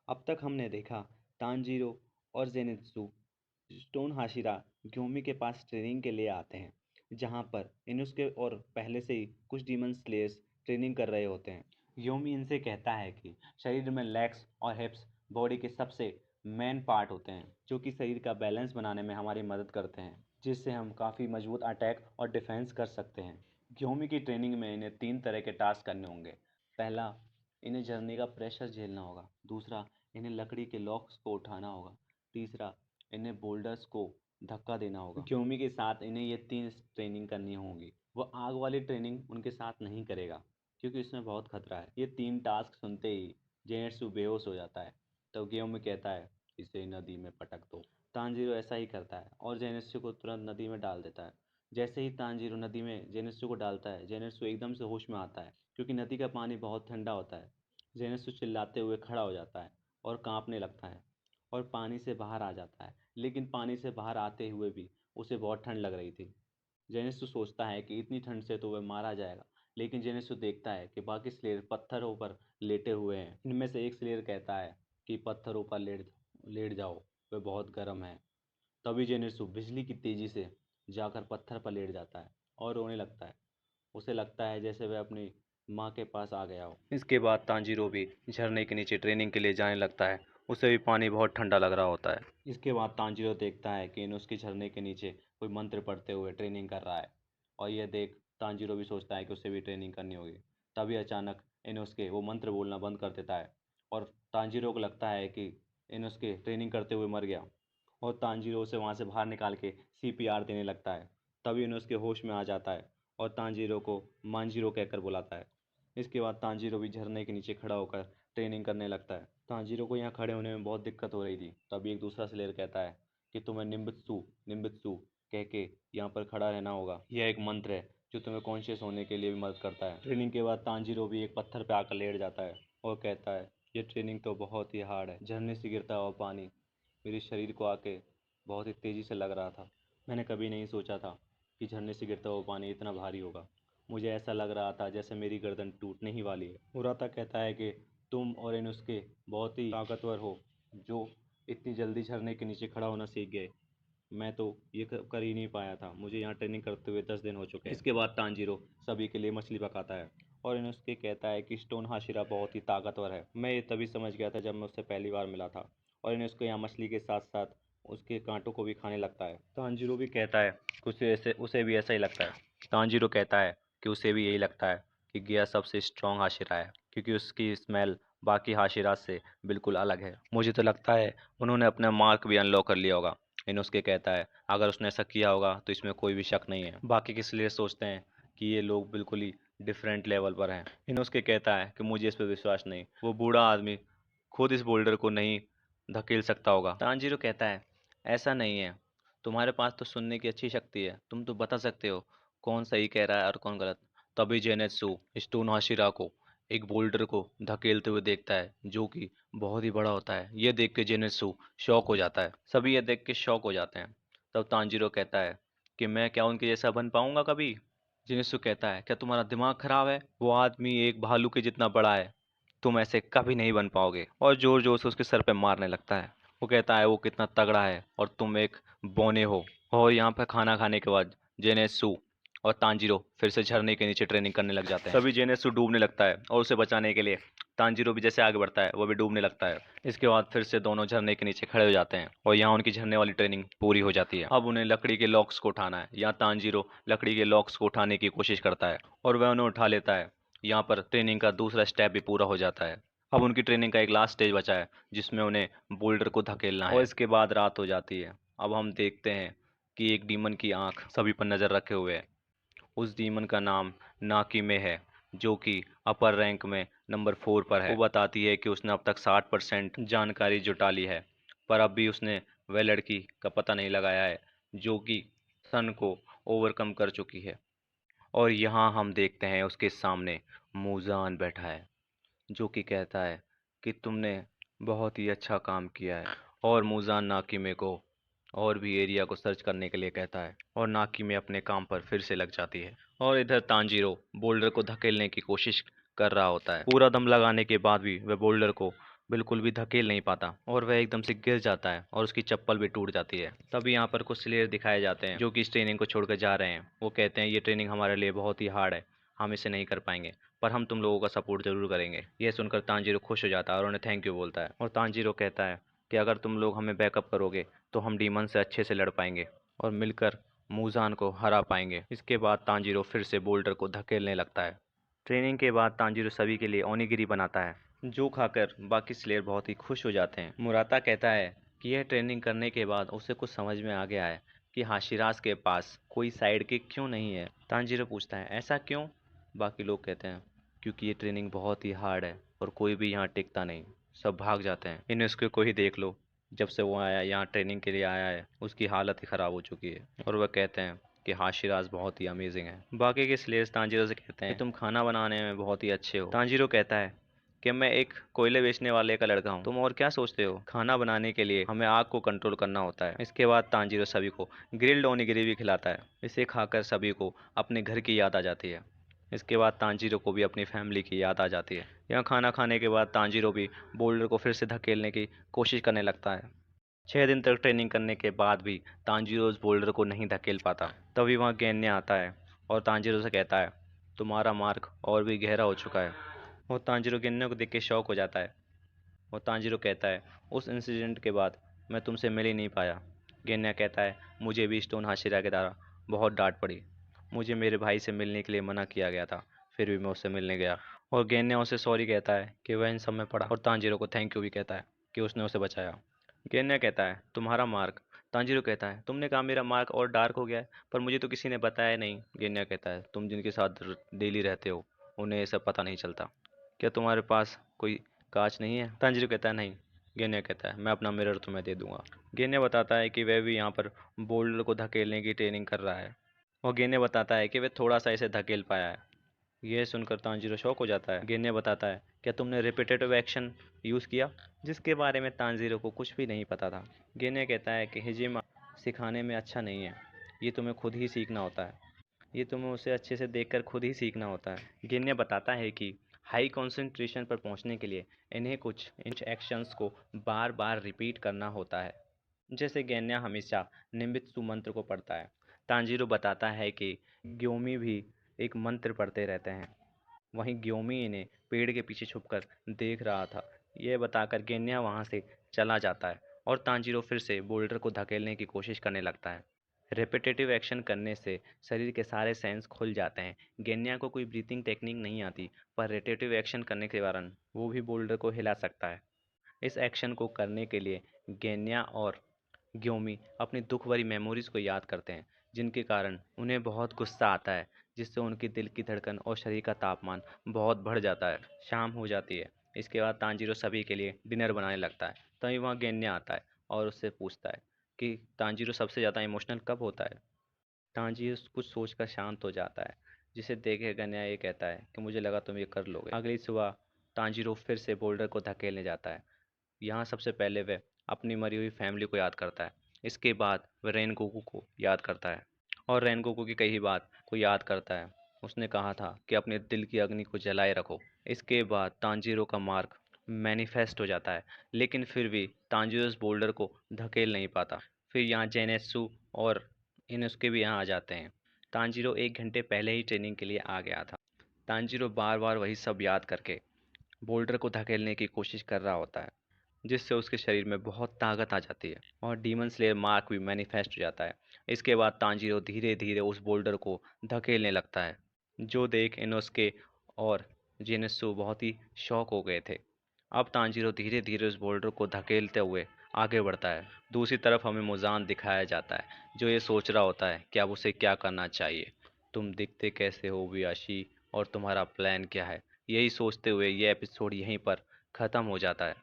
अब तक हमने देखा तांजीरो और जेनित्सु स्टोन हाशिरा ग्योमी के पास ट्रेनिंग के लिए आते हैं, जहां पर इनुस्के और पहले से ही कुछ डीमन स्लेयर्स ट्रेनिंग कर रहे होते हैं। ग्योमी इनसे कहता है कि शरीर में लेग्स और हिप्स बॉडी के सबसे मेन पार्ट होते हैं, जो कि शरीर का बैलेंस बनाने में हमारी मदद करते हैं, जिससे हम काफ़ी मजबूत अटैक और डिफेंस कर सकते हैं। ग्योमी की ट्रेनिंग में इन्हें 3 तरह के टास्क करने होंगे। पहला, इन्हें झरने का प्रेशर झेलना होगा। दूसरा, इन्हें लकड़ी के लॉक्स को उठाना होगा। तीसरा, इन्हें बोल्डर्स को धक्का देना होगा। ग्योमी के साथ इन्हें ये 3 ट्रेनिंग करनी होगी। वो आग वाली ट्रेनिंग उनके साथ नहीं करेगा, क्योंकि इसमें बहुत खतरा है। ये 3 टास्क सुनते ही जेनेत्सु बेहोश हो जाता है। तो ग्योमी कहता है, इसे नदी में पटक दो। तांजीरो ऐसा ही करता है और जेनेत्सु को तुरंत नदी में डाल देता है। जैसे ही तांजीरो नदी में जेनेत्सु को डालता है, जेनेत्सु एकदम से होश में आता है, क्योंकि नदी का पानी बहुत ठंडा होता है। जेनेत्सु चिल्लाते हुए खड़ा हो जाता है और कांपने लगता है और पानी से बाहर आ जाता है, लेकिन पानी से बाहर आते हुए भी उसे बहुत ठंड लग रही थी। जेनेत्सु सोचता है कि इतनी ठंड से तो वह मारा जाएगा, लेकिन जेनेत्सु देखता है कि बाकी स्लेयर पत्थरों पर लेटे हुए हैं। इनमें से एक स्लेयर कहता है कि पत्थरों पर लेट लेट जाओ, वे बहुत गर्म है। तभी जेनेत्सु बिजली की तेजी से जाकर पत्थर पर लेट जाता है और रोने लगता है। उसे लगता है जैसे वह अपनी माँ के पास आ गया हो। इसके बाद तांजीरो भी झरने के नीचे ट्रेनिंग के लिए जाने लगता है। उसे भी पानी बहुत ठंडा लग रहा होता है। इसके बाद तांजीरो देखता है कि इनुस्की झरने के नीचे कोई मंत्र पढ़ते हुए ट्रेनिंग कर रहा है, और यह देख तांजीरो भी सोचता है कि उसे भी ट्रेनिंग करनी होगी। तभी अचानक इनुस्के वो मंत्र बोलना बंद कर देता है और तांजीरो को लगता है कि इनुस्के ट्रेनिंग करते हुए मर गया, और तांजीरो उसे वहाँ से बाहर निकाल के सीपीआर देने लगता है। तभी इनुस्के होश में आ जाता है और तांजीरो को मांजीरो कहकर बुलाता है। इसके बाद तांजीरो भी झरने के नीचे खड़ा होकर ट्रेनिंग करने लगता है। तांजीरो को यहाँ खड़े होने में बहुत दिक्कत हो रही थी। तभी एक दूसरा स्लेयर कहता है कि तुम्हें निम्बत्सु निम्बत्सु कह के यहाँ पर खड़ा रहना होगा। यह एक मंत्र है जो तुम्हें कॉन्शियस होने के लिए भी मदद करता है। ट्रेनिंग के बाद तांजीरो भी एक पत्थर पे आकर लेट जाता है और कहता है, ये ट्रेनिंग तो बहुत ही हार्ड है। झरने से गिरता हुआ पानी मेरे शरीर को आके बहुत ही तेज़ी से लग रहा था। मैंने कभी नहीं सोचा था कि झरने से गिरता हुआ पानी इतना भारी होगा। मुझे ऐसा लग रहा था जैसे मेरी गर्दन टूटने ही वाली है। मुराता कहता है कि तुम और इनुस्के बहुत ही ताकतवर हो, जो इतनी जल्दी झरने के नीचे खड़ा होना सीख गए। मैं तो ये कर ही नहीं पाया था। मुझे यहाँ ट्रेनिंग करते हुए 10 दिन हो चुके हैं। इसके बाद तांजीरो सभी के लिए मछली पकाता है और इनुस्के कहता है कि स्टोन हाशिरा बहुत ही ताकतवर है। मैं ये तभी समझ गया था जब मैं उससे पहली बार मिला था। और इनुस्के यहाँ मछली के साथ साथ उसके कांटों को भी खाने लगता है। तांजीरो भी कहता है कि उसे भी ऐसा ही लगता है। तांजीरो कहता है कि उसे भी यही लगता है कि गिया सबसे स्ट्रॉन्ग हाशिरा है, क्योंकि उसकी स्मेल बाकी हाशिरा से बिल्कुल अलग है। मुझे तो लगता है उन्होंने अपना मार्क भी अनलॉक कर लिया होगा। इनुस्के कहता है, अगर उसने ऐसा किया होगा तो इसमें कोई भी शक नहीं है। बाकी किस लिए सोचते हैं कि ये लोग बिल्कुल ही डिफरेंट लेवल पर हैं। इनुस्के कहता है कि मुझे इस पर विश्वास नहीं, वो बूढ़ा आदमी खुद इस बोल्डर को नहीं धकेल सकता होगा। तांजीरो कहता है, ऐसा नहीं है, तुम्हारे पास तो सुनने की अच्छी शक्ति है, तुम तो बता सकते हो कौन सही कह रहा है और कौन गलत। तभी जेनेत्सु स्टोन हाशिरा को एक बोल्डर को धकेलते हुए देखता है, जो कि बहुत ही बड़ा होता है। यह देख के जेनेत्सु शॉक हो जाता है। सभी यह देख के शॉक हो जाते हैं। तब तांजीरो कहता है कि मैं क्या उनके जैसा बन पाऊंगा कभी। जेनेत्सु कहता है, क्या तुम्हारा दिमाग खराब है? वो आदमी एक भालू के जितना बड़ा है, तुम ऐसे कभी नहीं बन पाओगे। और जोर जोर से उसके सर पे मारने लगता है। वो कहता है वो कितना तगड़ा है और तुम एक बोने हो। और यहाँ पर खाना खाने के बाद जेनेत्सु और तांजीरो फिर से झरने के नीचे ट्रेनिंग करने लग जाते हैं। तभी जेनेत्सु डूबने लगता है और उसे बचाने के लिए तांजीरो भी जैसे आगे बढ़ता है, वो भी डूबने लगता है। इसके बाद फिर से दोनों झरने के नीचे खड़े हो जाते हैं और यहाँ उनकी झरने वाली ट्रेनिंग पूरी हो जाती है। अब उन्हें लकड़ी के लॉक्स को उठाना है। यहाँ तांजीरो लकड़ी के लॉक्स को उठाने की कोशिश करता है और वह उन्हें उठा लेता है। यहाँ पर ट्रेनिंग का दूसरा स्टेप भी पूरा हो जाता है। अब उनकी ट्रेनिंग का एक लास्ट स्टेज बचा है, जिसमें उन्हें बोल्डर को धकेलना है, और इसके बाद रात हो जाती है। अब हम देखते हैं कि एक डीमन की आंख सभी पर नजर रखे हुए है। उस डीमन का नाम नाकिमे है, जो कि अपर रैंक में नंबर 4 पर है। वो बताती है कि उसने अब तक 60% जानकारी जुटा ली है, पर अब भी उसने वह लड़की का पता नहीं लगाया है जो कि सन को ओवरकम कर चुकी है। और यहाँ हम देखते हैं उसके सामने मूजान बैठा है, जो कि कहता है कि तुमने बहुत ही अच्छा काम किया है। और मूजान नाकिमे को और भी एरिया को सर्च करने के लिए कहता है, और नाकिमे अपने काम पर फिर से लग जाती है। और इधर तांजीरो बोल्डर को धकेलने की कोशिश कर रहा होता है। पूरा दम लगाने के बाद भी वह बोल्डर को बिल्कुल भी धकेल नहीं पाता और वह एकदम से गिर जाता है और उसकी चप्पल भी टूट जाती है। तभी यहाँ पर कुछ स्लेयर दिखाए जाते हैं जो कि इस ट्रेनिंग को छोड़कर जा रहे हैं। वो कहते हैं ये ट्रेनिंग हमारे लिए बहुत ही हार्ड है, हम इसे नहीं कर पाएंगे, पर हम तुम लोगों का सपोर्ट जरूर करेंगे। यह सुनकर तांजीरो खुश हो जाता है और उन्हें थैंक यू बोलता है। और तांजीरो कहता है कि अगर तुम लोग हमें बैकअप करोगे तो हम डीमन से अच्छे से लड़ पाएंगे और मिलकर मूजान को हरा पाएंगे। इसके बाद तांजीरो फिर से बोल्डर को धकेलने लगता है। ट्रेनिंग के बाद तांजीरो सभी के लिए ओनिगिरी बनाता है, जो खाकर बाकी स्लेयर बहुत ही खुश हो जाते हैं। मुराता कहता है कि यह ट्रेनिंग करने के बाद उसे कुछ समझ में आ गया है कि हाशिराज के पास कोई साइड किक क्यों नहीं है। तांजीरो पूछता है ऐसा क्यों? बाकी लोग कहते हैं क्योंकि ये ट्रेनिंग बहुत ही हार्ड है और कोई भी यहाँ टिकता नहीं, सब भाग जाते हैं। इन उसको को ही देख लो, जब से वो आया यहाँ ट्रेनिंग के लिए आया है उसकी हालत ही ख़राब हो चुकी है। और वह कहते हैं कि हाशिराज बहुत ही अमेजिंग है। बाकी के स्लेयर्स तांजीरो से कहते हैं कि तुम खाना बनाने में बहुत ही अच्छे हो। तांजीरो कहता है कि मैं एक कोयले बेचने वाले का लड़का हूँ, तुम और क्या सोचते हो? खाना बनाने के लिए हमें आग को कंट्रोल करना होता है। इसके बाद तांजीरो सभी को ग्रिल्ड ओनिगिरी भी खिलाता है। इसे खाकर सभी को अपने घर की याद आ जाती है। इसके बाद तांजीरो को भी अपनी फैमिली की याद आ जाती है। यहाँ खाना खाने के बाद तांजीरो भी बोल्डर को फिर से धकेलने की कोशिश करने लगता है। 6 दिन तक ट्रेनिंग करने के बाद भी तांजीरो उस बोल्डर को नहीं धकेल पाता। तभी वहाँ गेन्या आता है और तांजीरो से कहता है तुम्हारा मार्क और भी गहरा हो चुका है। और तांजीरो गेन्या को देख के शौक हो जाता है। और तांजीरो कहता है उस इंसिडेंट के बाद मैं तुमसे मिल ही नहीं पाया। गेन्या कहता है मुझे भी स्टोन हाशिरा के द्वारा बहुत डांट पड़ी, मुझे मेरे भाई से मिलने के लिए मना किया गया था, फिर भी मैं उससे मिलने गया। और गेन्या उसे सॉरी कहता है कि वह इन सब में पड़ा और तांजीरो को थैंक यू भी कहता है कि उसने उसे बचाया। गेन्या कहता है तुम्हारा मार्क। तांजीरो कहता है तुमने कहा मेरा मार्क और डार्क हो गया है, पर मुझे तो किसी ने बताया नहीं। गेन्या कहता है तुम जिनके साथ डेली रहते हो उन्हें ये सब पता नहीं चलता। क्या तुम्हारे पास कोई कांच नहीं है? तांजीरो कहता है नहीं। गेन्या कहता है मैं अपना मिरर तुम्हें दे दूंगा। गेन्या बताता है कि वह भी यहाँ पर बोल्डर को धकेलने की ट्रेनिंग कर रहा है और गेन्या बताता है कि वह थोड़ा सा इसे धकेल पाया है। यह सुनकर तांजीरो शॉक हो जाता है। गेन्या बताता है क्या तुमने रिपीटेटिव एक्शन यूज़ किया? जिसके बारे में तांजीरो को कुछ भी नहीं पता था। गेन्या कहता है कि हिजिमा सिखाने में अच्छा नहीं है, ये तुम्हें खुद ही सीखना होता है, ये तुम्हें उसे अच्छे से देखकर खुद ही सीखना होता है। गेन्या बताता है कि हाई कंसंट्रेशन पर पहुंचने के लिए इन्हें कुछ एक्शंस को बार बार रिपीट करना होता है। जैसे गेन्या हमेशा निमित्सु मंत्र को पढ़ता है। तांजीरो बताता है कि ग्योमी भी एक मंत्र पढ़ते रहते हैं। वहीं ग्योमी इन्हें पेड़ के पीछे छुपकर देख रहा था। यह बताकर गेन्या वहां से चला जाता है और तांजीरो फिर से बोल्डर को धकेलने की कोशिश करने लगता है। रेपिटेटिव एक्शन करने से शरीर के सारे सेंस खुल जाते हैं। गेन्या को कोई ब्रीथिंग टेक्निक नहीं आती, पर रेपिटेटिव एक्शन करने के कारण वो भी बोल्डर को हिला सकता है। इस एक्शन को करने के लिए गेन्या और ग्योमी अपनी दुख भरी मेमोरीज को याद करते हैं, जिनके कारण उन्हें बहुत गुस्सा आता है, जिससे उनकी दिल की धड़कन और शरीर का तापमान बहुत बढ़ जाता है। शाम हो जाती है। इसके बाद तांजीरो सभी के लिए डिनर बनाने लगता है। तभी वहाँ गेन्या आता है और उससे पूछता है कि तांजीरो सबसे ज़्यादा इमोशनल कब होता है। तांजीरो कुछ सोचकर शांत हो जाता है, जिसे देखे गेन्या ये कहता है कि मुझे लगा तुम ये कर लोगे। अगली सुबह तांजीरो फिर से बोल्डर को धकेलने जाता है। यहाँ सबसे पहले वह अपनी मरी हुई फैमिली को याद करता है। इसके बाद वह रेनगोकू को याद करता है और रेनगोकू की कही बात को याद करता है। उसने कहा था कि अपने दिल की अग्नि को जलाए रखो। इसके बाद तांजीरो का मार्ग मैनिफेस्ट हो जाता है, लेकिन फिर भी तांजीरो उस बोल्डर को धकेल नहीं पाता। फिर यहाँ जेनेत्सु और इनुस्के भी यहाँ आ जाते हैं। तांजीरो 1 घंटे पहले ही ट्रेनिंग के लिए आ गया था। तांजीरो बार बार वही सब याद करके बोल्डर को धकेलने की कोशिश कर रहा होता है, जिससे उसके शरीर में बहुत ताकत आ जाती है और डीमन स्लेयर मार्क भी मैनिफेस्ट हो जाता है। इसके बाद तांजीरो धीरे धीरे उस बोल्डर को धकेलने लगता है, जो देख इनोस्के और जेनेत्सु बहुत ही शॉक हो गए थे। अब तांजीरो धीरे धीरे उस बोल्डर को धकेलते हुए आगे बढ़ता है। दूसरी तरफ हमें मुजान दिखाया जाता है, जो ये सोच रहा होता है कि अब उसे क्या करना चाहिए। तुम दिखते कैसे हो वियाशी, और तुम्हारा प्लान क्या है? यही सोचते हुए ये एपिसोड यहीं पर ख़त्म हो जाता है।